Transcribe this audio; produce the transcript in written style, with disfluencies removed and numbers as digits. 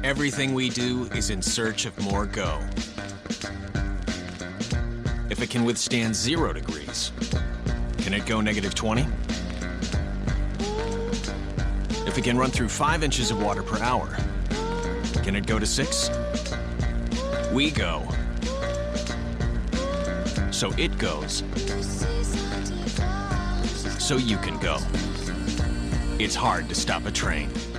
Everything we do is in search of more go. If it can withstand 0 degrees, can it go -20? If it can run through 5 inches of water per hour, can it go to 6? We go. So it goes. So you can go. It's hard to stop a Trane.